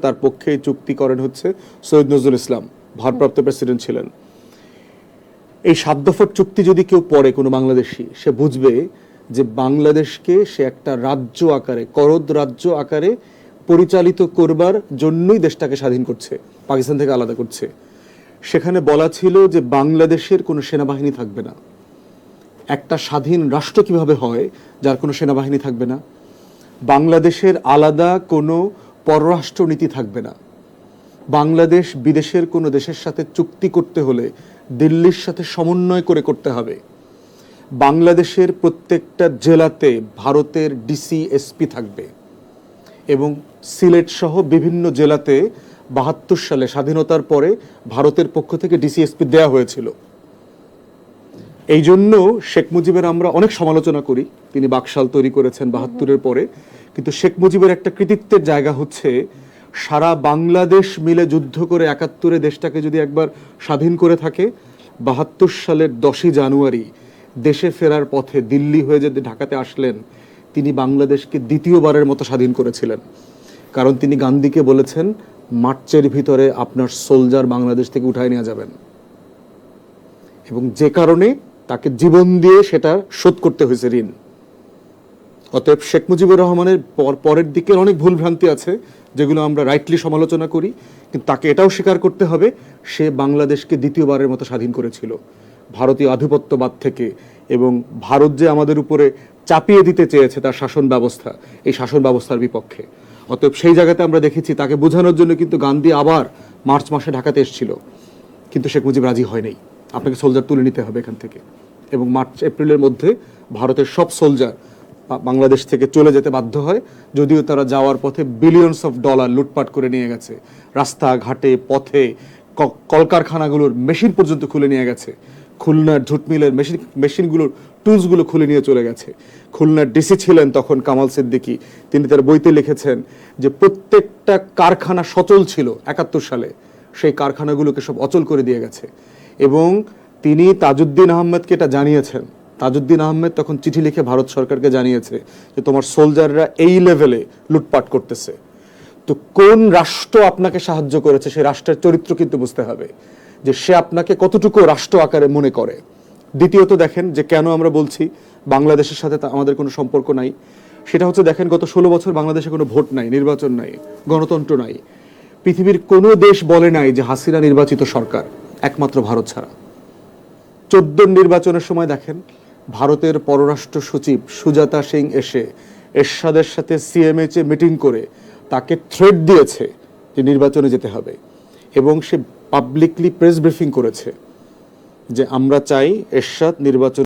তার পক্ষে চুক্তি করেন হচ্ছে সৈয়দ নজরুল ইসলাম, ভারপ্রাপ্ত প্রেসিডেন্ট ছিলেন। এই 7 দফার চুক্তি যদি কেউ পড়ে, কোনো বাংলাদেশী, সে বুঝবে যে বাংলাদেশকে সে একটা রাজ্য আকারে, করদ রাজ্য আকারে পরিচালিত করবার জন্যই দেশটাকে স্বাধীন করছে, পাকিস্তান থেকে আলাদা করছে। সেখানে বলা ছিল যে বাংলাদেশের কোনো সেনাবাহিনী থাকবে না। একটা স্বাধীন রাষ্ট্র কিভাবে হয় যার কোনো সেনাবাহিনী থাকবে না? বাংলাদেশের আলাদা কোনো পররাষ্ট্র নীতি থাকবে না। বাংলাদেশ বিদেশের কোনো দেশের সাথে চুক্তি করতে হলে দিল্লির সাথে সমন্বয় করে করতে হবে। বাংলাদেশের প্রত্যেকটা জেলাতে ভারতের ডিসি এসপি থাকবে এবং সিলেট সহ বিভিন্ন জেলাতে 72 সালে স্বাধীনতার পরে ভারতের পক্ষ থেকে ডিসি এসপি দেওয়া হয়েছিল। এই জন্য শেখ মুজিবের আমরা অনেক সমালোচনা করি, তিনি বাকশাল তৈরি করেছেন 72-এর পরে, কিন্তু শেখ মুজিবের একটা কৃতিত্বের জায়গা হচ্ছে সারা বাংলাদেশ মিলে যুদ্ধ করে 71-এ দেশটাকে যদি একবার স্বাধীন করে থাকে, 72 সালের 10ই জানুয়ারি দেশে ফেরার পথে দিল্লি হয়ে যদি ঢাকাতে আসলেন, তিনি বাংলাদেশকে দ্বিতীয়বারের মতো স্বাধীন করেছিলেন। কারণ তিনি গান্ধীকে বলেছেন, মার্চের ভিতরে আপনার সোলজার বাংলাদেশ থেকে উঠায় নিয়ে যাবেন, এবং যে কারণে তাকে জীবন দিয়ে সেটা শোধ করতে হয়েছে ঋণ। অতএব শেখ মুজিবুর রহমানের পরের দিকের অনেক ভুল ভ্রান্তি আছে যেগুলো আমরা রাইটলি সমালোচনা করি, কিন্তু তাকে এটাও স্বীকার করতে হবে সে বাংলাদেশকে দ্বিতীয়বারের মতো স্বাধীন করেছিল ভারতীয় আধিপত্যবাদ থেকে। এবং ভারত যে আমাদের উপরে চাপিয়ে দিতে চেয়েছে তার শাসন ব্যবস্থা, এই শাসন ব্যবস্থার বিপক্ষে। অতএব সেই জায়গাতে আমরা দেখেছি তাকে বোঝানোর জন্য কিন্তু গান্ধী আবার মার্চ মাসে ঢাকাতে এসেছিল, কিন্তু শেখ মুজিব রাজি হয় নাই, আপনাকে সোলজার তুলে নিতে হবে এখান থেকে। এবং মার্চ এপ্রিলের মধ্যে ভারতের সব সোলজার বাংলাদেশ থেকে চলে যেতে বাধ্য হয়, যদিও তারা যাওয়ার পথে বিলিয়নস অফ ডলার লুটপাট করে নিয়ে গেছে। রাস্তাঘাটে, পথে, কলকারখানাগুলোর মেশিন পর্যন্ত খুলে নিয়ে গেছে। খুলনার ঝুট মিলের মেশিনগুলোর টুলসগুলো খুলে নিয়ে চলে গেছে। খুলনার ডিসি ছিলেন তখন কামাল সিদ্দিকী, তিনি তার বইতে লিখেছেন যে প্রত্যেকটা কারখানা সচল ছিল 71 সালে, সেই কারখানাগুলোকে সব অচল করে দিয়ে গেছে। এবং তিনি তাজউদ্দিন আহমেদকে এটা জানিয়েছেন। তাজউদ্দিন আহমেদ তখন চিঠি লিখে ভারত সরকারকে জানিয়েছে যে তোমার সোলজাররা এই লেভেলে লুটপাট করতেছে। তো কোন রাষ্ট্র আপনাকে সাহায্য করেছে সেই রাষ্ট্রের চরিত্র কিন্তু বুঝতে হবে, যে সে আপনাকে কতটুকু রাষ্ট্র আকারে মনে করে। দ্বিতীয়ত দেখেন যে কেন আমরা বলছি বাংলাদেশের সাথে আমাদের কোনো সম্পর্ক নাই, সেটা হচ্ছে দেখেন গত 16 বছর বাংলাদেশে কোনো ভোট নাই, নির্বাচন নাই, গণতন্ত্র নাই। পৃথিবীর কোনো দেশ বলে নাই যে হাসিনা নির্বাচিত সরকার, একমাত্র ভারত ছাড়া। 14 নির্বাচনের সময় দেখেন ভারতের পররাষ্ট্র সচিব সুজাতা সিং এসে এরশাদের সাথে সিএমএইচে মিটিং করে তাকে থ্রেট দিয়েছে যে নির্বাচনে যেতে হবে, এবং সে পাবলিকলি প্রেস ব্রিফিং করেছে যে আমরা চাই এরশাদ নির্বাচন